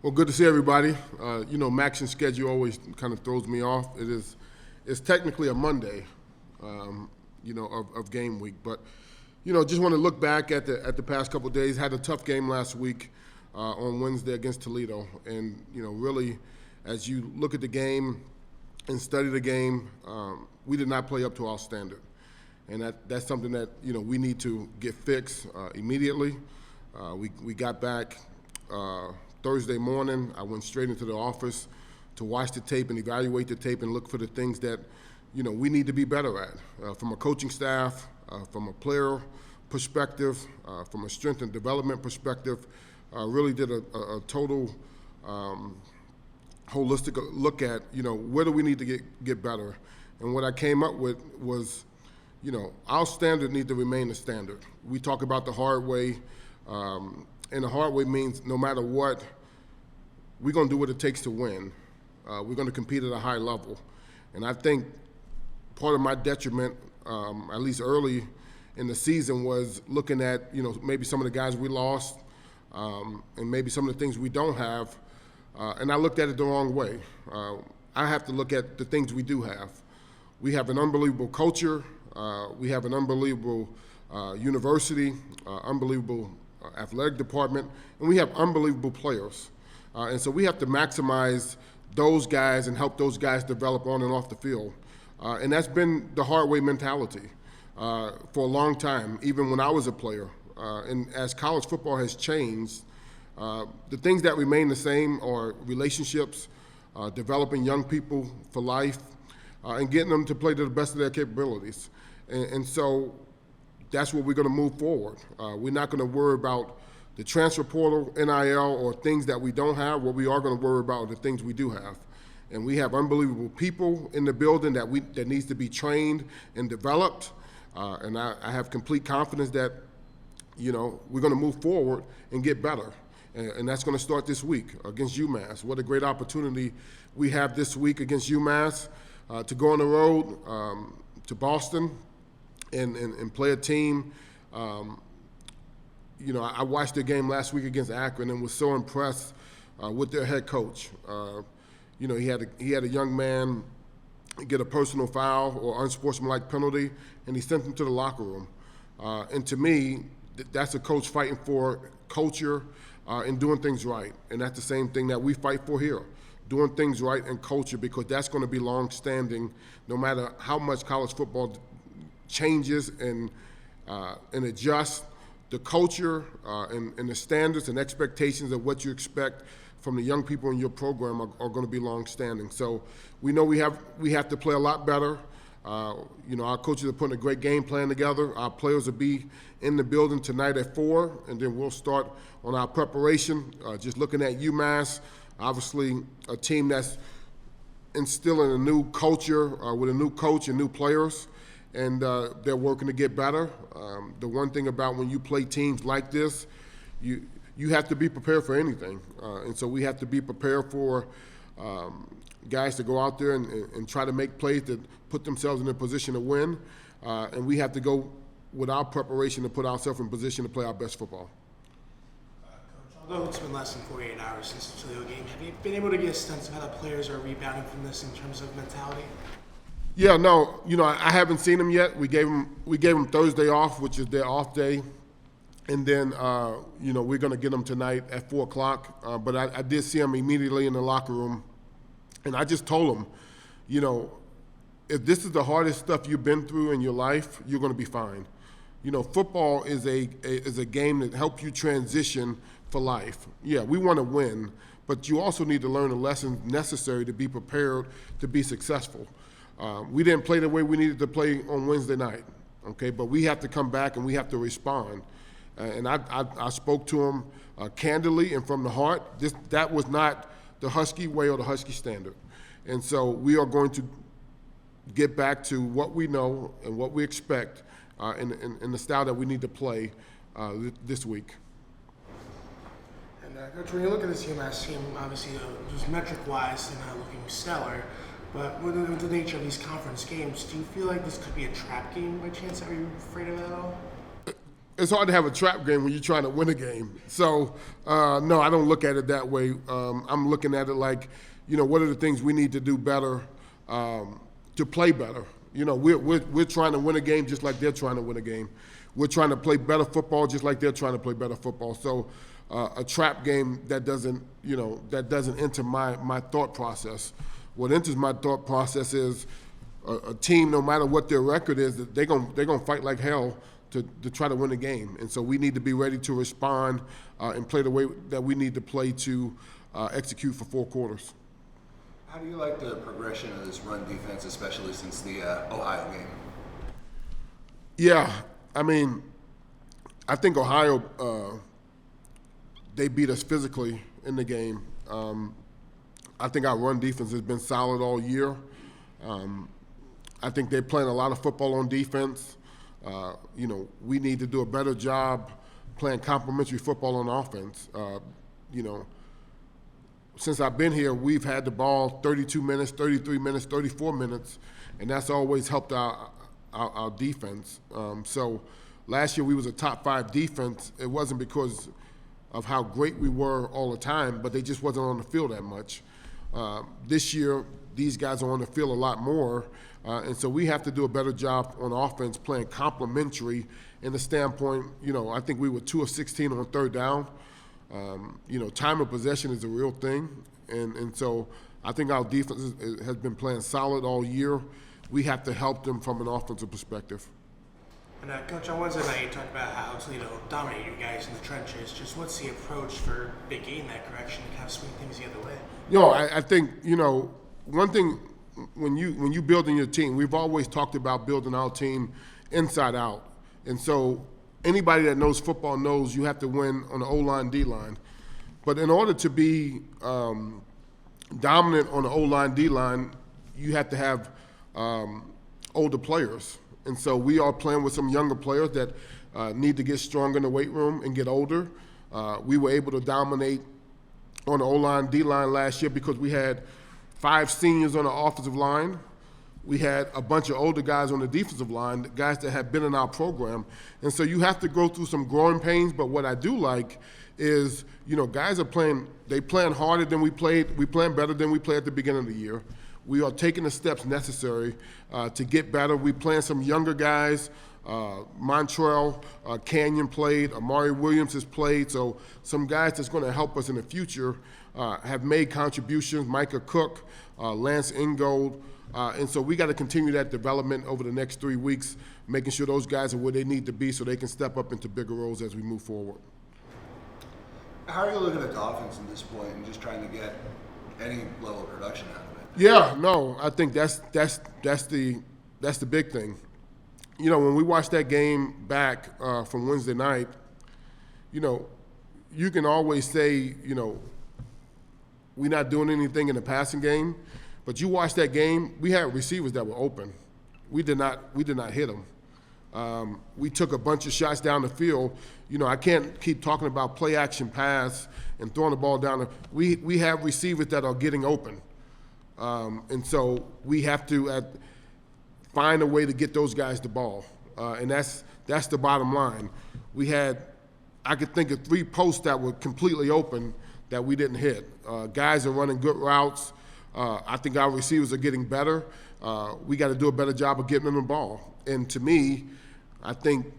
Well, good to see everybody. Max's schedule always kind of throws me off. It's technically a Monday, of game week. But, just want to look back at the past couple of days. Had a tough game last week on Wednesday against Toledo. And, really, as you look at the game and study the game, we did not play up to our standard. And that's something that, we need to get fixed immediately. We got back Thursday morning. I went straight into the office to watch the tape and evaluate the tape and look for the things that, we need to be better at from a coaching staff, from a player perspective, from a strength and development perspective. Really did a total holistic look at, where do we need to get better. And what I came up with was, our standard needs to remain the standard. We talk about the hard way. And the hard way means no matter what, we're going to do what it takes to win. We're going to compete at a high level. And I think part of my detriment, at least early in the season, was looking at, maybe some of the guys we lost and maybe some of the things we don't have. And I looked at it the wrong way. I have to look at the things we do have. We have an unbelievable culture. We have an unbelievable university, unbelievable athletic department, and we have unbelievable players. And so we have to maximize those guys and help those guys develop on and off the field. And that's been the hard way mentality for a long time, even when I was a player. And as college football has changed, the things that remain the same are relationships, developing young people for life, and getting them to play to the best of their capabilities. And so that's where we're going to move forward. We're not going to worry about the transfer portal, NIL, or things that we don't have. What we are going to worry about are the things we do have. And we have unbelievable people in the building that needs to be trained and developed. And I have complete confidence that, we're going to move forward and get better. And that's going to start this week against UMass. What a great opportunity we have this week against UMass to go on the road to Boston and play a team. I watched their game last week against Akron and was so impressed with their head coach. He had a young man get a personal foul or unsportsmanlike penalty, and he sent him to the locker room. And to me, that's a coach fighting for culture and doing things right. And that's the same thing that we fight for here, doing things right and culture, because that's going to be long-standing no matter how much college football changes and adjusts. The culture and the standards and expectations of what you expect from the young people in your program are going to be long-standing. So we know we have to play a lot better. Our coaches are putting a great game plan together. Our players will be in the building tonight at 4, and then we'll start on our preparation. Just looking at UMass, obviously a team that's instilling a new culture with a new coach and new players. And they're working to get better. The one thing about when you play teams like this, you have to be prepared for anything. And so we have to be prepared for guys to go out there and try to make plays that put themselves in a position to win. And we have to go with our preparation to put ourselves in position to play our best football. Coach, although it's been less than 48 hours since the Toledo game, have you been able to get a sense of how the players are rebounding from this in terms of mentality? Yeah, no, I haven't seen them yet. We gave them Thursday off, which is their off day, and then we're going to get them tonight at 4 o'clock. But I did see them immediately in the locker room, and I just told them, if this is the hardest stuff you've been through in your life, you're going to be fine. Football is a game that helps you transition for life. Yeah, we want to win, but you also need to learn the lessons necessary to be prepared to be successful. We didn't play the way we needed to play on Wednesday night, okay? But we have to come back and we have to respond. And I spoke to him candidly and from the heart. That was not the Husky way or the Husky standard. And so we are going to get back to what we know and what we expect in the style that we need to play this week. And Coach, when you look at this UMass team, obviously just metric-wise, they're not looking stellar. But with the nature of these conference games, do you feel like this could be a trap game by chance? Are you afraid of that at all? it's hard to have a trap game when you're trying to win a game. So, no, I don't look at it that way. I'm looking at it like, what are the things we need to do better to play better? We're trying to win a game just like they're trying to win a game. We're trying to play better football just like they're trying to play better football. So, a trap game that doesn't enter my thought process. What enters my thought process is a team, no matter what their record is, that they're gonna fight like hell to try to win a game. And so we need to be ready to respond and play the way that we need to play to execute for 4 quarters. How do you like the progression of this run defense, especially since the Ohio game? Yeah, I mean, I think Ohio, they beat us physically in the game. I think our run defense has been solid all year. I think they're playing a lot of football on defense. We need to do a better job playing complementary football on offense. Since I've been here, we've had the ball 32 minutes, 33 minutes, 34 minutes, and that's always helped our defense. So last year we was a top 5 defense. It wasn't because of how great we were all the time, but they just wasn't on the field that much. This year, these guys are on the field a lot more, and so we have to do a better job on offense playing complementary in the standpoint, I think we were 2 of 16 on 3rd down. Time of possession is a real thing, and so I think our defense has been playing solid all year. We have to help them from an offensive perspective. And Coach, on Wednesday night, you talked about how Toledo dominated you guys in the trenches. Just what's the approach for Big Eight in that correction to kind of swing things the other way? I think, one thing when you building your team, we've always talked about building our team inside out. And so anybody that knows football knows you have to win on the O-line, D-line. But in order to be dominant on the O-line, D-line, you have to have older players. And so we are playing with some younger players that need to get stronger in the weight room and get older. We were able to dominate on the O-line, D-line last year because we had 5 seniors on the offensive line. We had a bunch of older guys on the defensive line, guys that have been in our program. And so you have to go through some growing pains, but what I do like is, guys are playing harder than we played. We playing better than we played at the beginning of the year. We are taking the steps necessary to get better. We playing some younger guys. Montrell Canyon played. Amari Williams has played. So some guys that's going to help us in the future have made contributions. Micah Cook, Lance Ingold. And so we got to continue that development over the next 3 weeks, making sure those guys are where they need to be so they can step up into bigger roles as we move forward. How are you looking at the offense at this point and just trying to get any level of production out of it? Yeah, no, I think that's the big thing. When we watched that game back from Wednesday night, you can always say, we're not doing anything in the passing game, but you watch that game, we had receivers that were open. We did not hit them. We took a bunch of shots down the field. I can't keep talking about play action pass and throwing the ball down. We have receivers that are getting open. And so we have to find a way to get those guys the ball. And that's the bottom line. I could think of 3 posts that were completely open that we didn't hit. Guys are running good routes. I think our receivers are getting better. We got to do a better job of getting them the ball. And to me, I think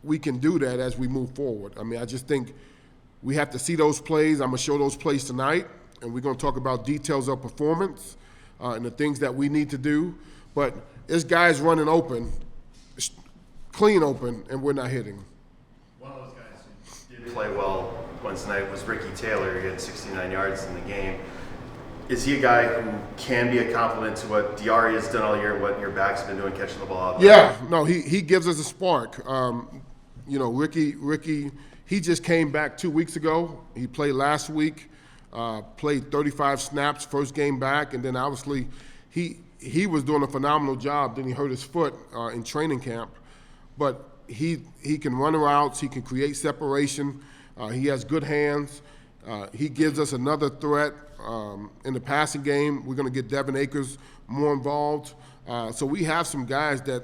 we can do that as we move forward. I mean, I just think we have to see those plays. I'm going to show those plays tonight, and we're going to talk about details of performance and the things that we need to do. But it's guys running open, clean open, and we're not hitting. One of those guys who did play well Wednesday night was Ricky Taylor. He had 69 yards in the game. Is he a guy who can be a compliment to what Diari has done all year, what your backs have been doing, catching the ball out there? Yeah, no, he gives us a spark. Ricky, he just came back 2 weeks ago. He played last week, played 35 snaps, first game back, and then obviously he was doing a phenomenal job. Then he hurt his foot in training camp. But he can run routes, he can create separation, he has good hands. He gives us another threat in the passing game. We're going to get Devin Akers more involved. So we have some guys that,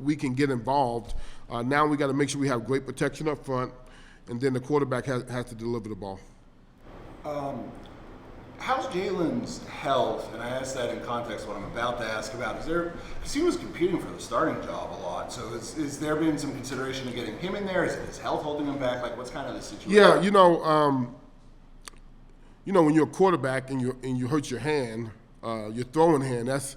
we can get involved. Now we got to make sure we have great protection up front, and then the quarterback has to deliver the ball. How's Jalen's health? And I ask that in context of what I'm about to ask about. Because he was competing for the starting job a lot. So is there been some consideration of getting him in there? Is his health holding him back? Like, what's kind of the situation? Yeah, when you're a quarterback and you hurt your hand, your throwing hand, that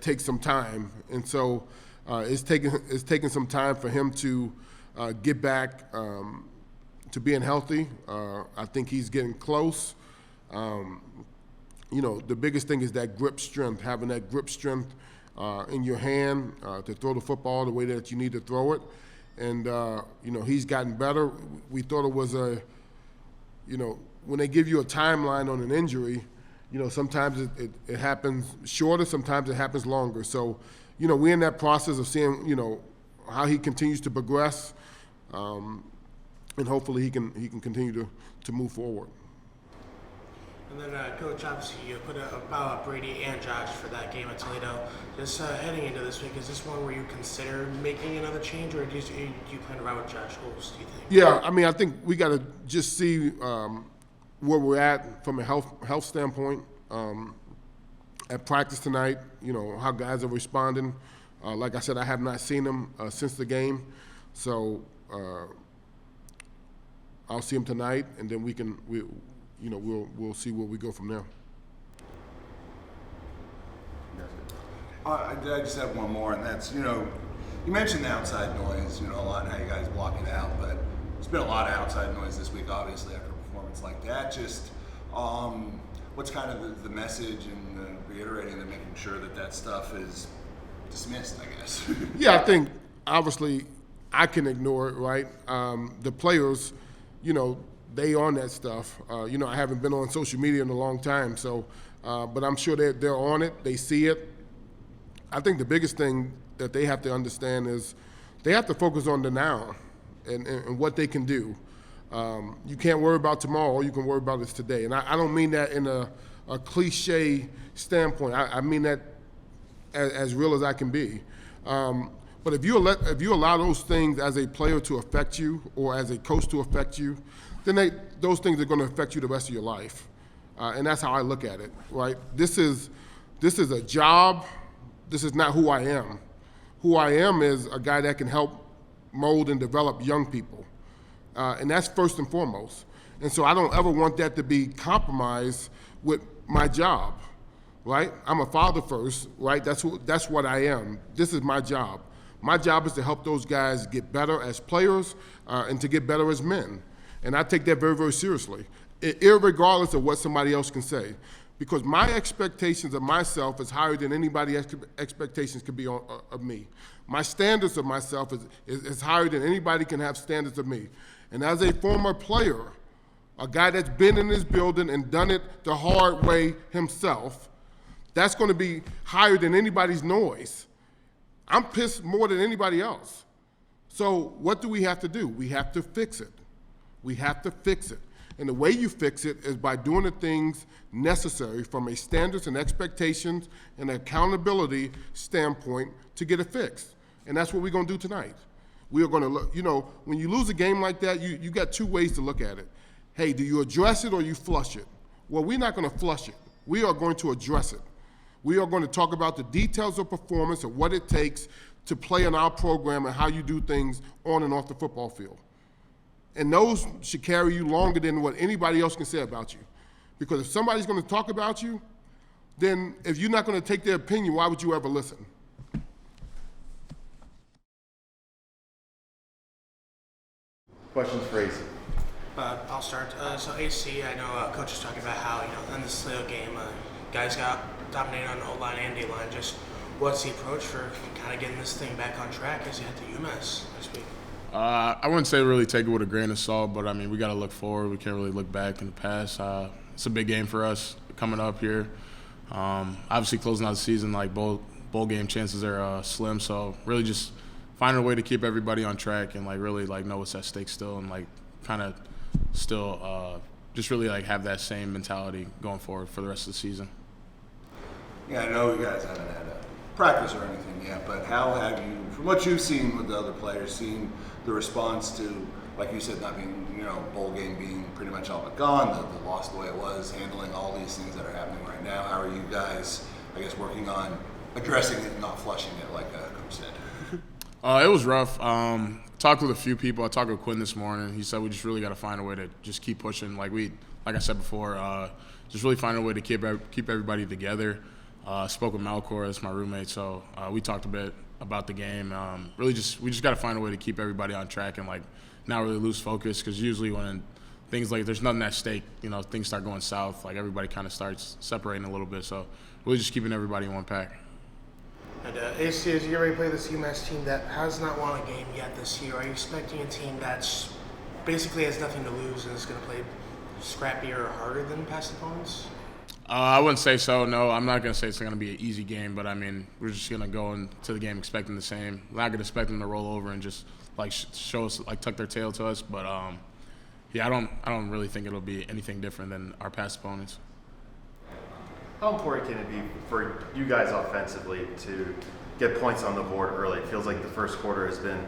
takes some time, and so it's taking some time for him to get back to being healthy. I think he's getting close. The biggest thing is that grip strength, having that grip strength in your hand to throw the football the way that you need to throw it. And, he's gotten better. We thought it was when they give you a timeline on an injury, sometimes it happens shorter, sometimes it happens longer. So, we're in that process of seeing, how he continues to progress. And hopefully he can continue to move forward. And then, Coach, obviously you put about Brady and Josh for that game at Toledo. Just heading into this week, is this one where you consider making another change, or do you plan to ride with Josh Holmes, do you think? Yeah, I think we got to just see where we're at from a health standpoint. At practice tonight, how guys are responding. Like I said, I have not seen them since the game. So I'll see him tonight, and then we'll see where we go from there. I just have one more, and that's, you mentioned the outside noise, a lot, and how you guys block it out, but there's been a lot of outside noise this week, obviously, after a performance like that. Just what's kind of the message and reiterating and making sure that stuff is dismissed, I guess. Yeah, I think, obviously, I can ignore it, right? The players, they on that stuff. I haven't been on social media in a long time, so, but I'm sure they're on it. They see it. I think the biggest thing that they have to understand is they have to focus on the now and what they can do. You can't worry about tomorrow. All you can worry about is today. And I don't mean that in a cliche standpoint. I mean that as real as I can be. But if you allow those things as a player to affect you or as a coach to affect you, then those things are going to affect you the rest of your life. And that's how I look at it, right? This is a job. This is not who I am. Who I am is a guy that can help mold and develop young people. And that's first and foremost. And so I don't ever want that to be compromised with my job, right? I'm a father first, right? That's what I am. This is my job. My job is to help those guys get better as players and to get better as men. And I take that very, very seriously, irregardless of what somebody else can say. Because my expectations of myself is higher than anybody's expectations could be of me. My standards of myself is higher than anybody can have standards of me. And as a former player, a guy that's been in this building and done it the hard way himself, that's going to be higher than anybody's noise. I'm pissed more than anybody else. So what do we have to do? We have to fix it. We have to fix it. And the way you fix it is by doing the things necessary from a standards and expectations and accountability standpoint to get it fixed. And that's what we're going to do tonight. We are going to look, when you lose a game like that, you got two ways to look at it. Hey, do you address it or you flush it? Well, we're not going to flush it. We are going to address it. We are going to talk about the details of performance and what it takes to play in our program and how you do things on and off the football field. And those should carry you longer than what anybody else can say about you. Because if somebody's going to talk about you, then if you're not going to take their opinion, why would you ever listen? Questions for AC? I'll start. So AC, I know Coach was talking about how, in the Toledo game, guys got dominated on the O-line and D-line. Just what's the approach for kind of getting this thing back on track as you head to UMass this week? I wouldn't say really take it with a grain of salt, but we got to look forward. We can't really look back in the past. It's a big game for us coming up here. Obviously, closing out the season, bowl game chances are slim. So really, just finding a way to keep everybody on track and really know what's at stake still, and kind of still just really have that same mentality going forward for the rest of the season. Yeah, I know you guys haven't had a practice or anything yet, but how have you, from what you've seen with the other players, seen the response to, like you said, not being, bowl game being pretty much all but gone, the loss the way it was, handling all these things that are happening right now? How are you guys, I guess, working on addressing it and not flushing it, like Coach said? It was rough. Talked with a few people. I talked with Quinn this morning. He said we just really got to find a way to just keep pushing. Like I said before, just really find a way to keep everybody together. Spoke with Malcor, that's my roommate, so we talked a bit about the game. We just got to find a way to keep everybody on track and not really lose focus, because usually when things there's nothing at stake, things start going south, everybody kind of starts separating a little bit. So really just keeping everybody in one pack. And AC, as you already play this UMass team that has not won a game yet this year, are you expecting a team that's basically has nothing to lose and is going to play scrappier or harder than past opponents? I wouldn't say so. No, I'm not going to say it's going to be an easy game, but we're just going to go into the game expecting the same. We're not going to expect them to roll over and just show us, tuck their tail to us. But yeah, I don't really think it'll be anything different than our past opponents. How important can it be for you guys offensively to get points on the board early? It feels like the first quarter has been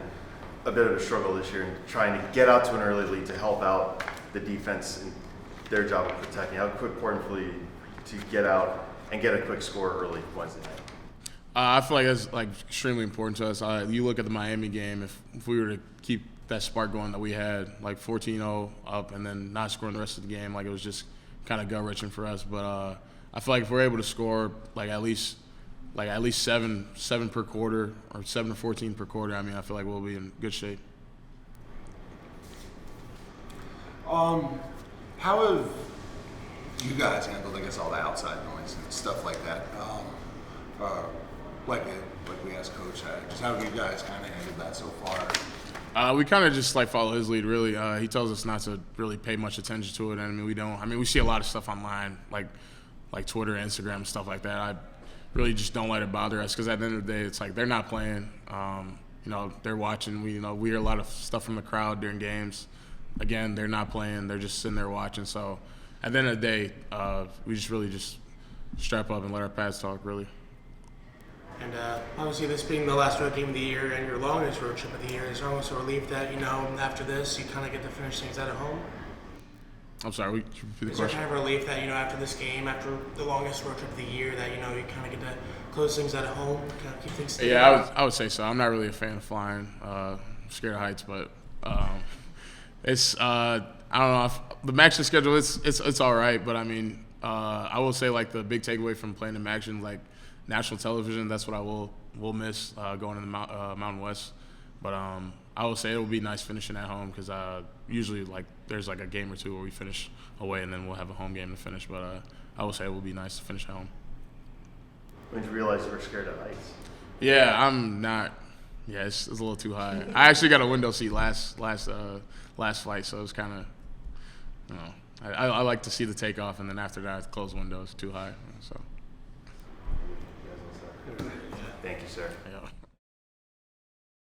a bit of a struggle this year, and trying to get out to an early lead to help out the defense in their job of protecting. How important for you to get out and get a quick score early Wednesday night? I feel like that's extremely important to us. You look at the Miami game. If we were to keep that spark going that we had, 14-0 up, and then not scoring the rest of the game, it was just kind of gut wrenching for us. But I feel like if we're able to score at least seven per quarter, or 7 to 14 per quarter, I feel like we'll be in good shape. How have you guys handled, I guess, all the outside noise and stuff like that? Like we asked Coach, just how have you guys kind of handled that so far? We kind of just follow his lead, really. He tells us not to really pay much attention to it, and we don't. We see a lot of stuff online, like Twitter, Instagram, and stuff like that. I really just don't let it bother us, because at the end of the day, it's they're not playing. They're watching. We hear a lot of stuff from the crowd during games. Again, they're not playing. They're just sitting there watching. So at the end of the day, we just really just strap up and let our pads talk, really. And obviously, this being the last road game of the year and your longest road trip of the year, is there almost a relief that, after this, you kind of get to finish things out at home? I'm sorry, could you repeat the Is there question? kind of a relief that, after this game, after the longest road trip of the year, that, you kind of get to close things out at home, kind of keep things stable? Yeah, I would say so. I'm not really a fan of flying. I'm scared of heights, but it's I don't know. The Maction schedule, it's all right, but I will say the big takeaway from playing in Maction, national television, that's what I will miss going to the Mountain West. But I will say it will be nice finishing at home, because usually there's a game or two where we finish away and then we'll have a home game to finish. But I will say it will be nice to finish at home. When did you realize you were scared of heights? Yeah, I'm not. Yeah, it's a little too high. I actually got a window seat last flight, so it was kind of, I like to see the takeoff, and then after that, close windows, too high. So. Thank you, sir. Yeah.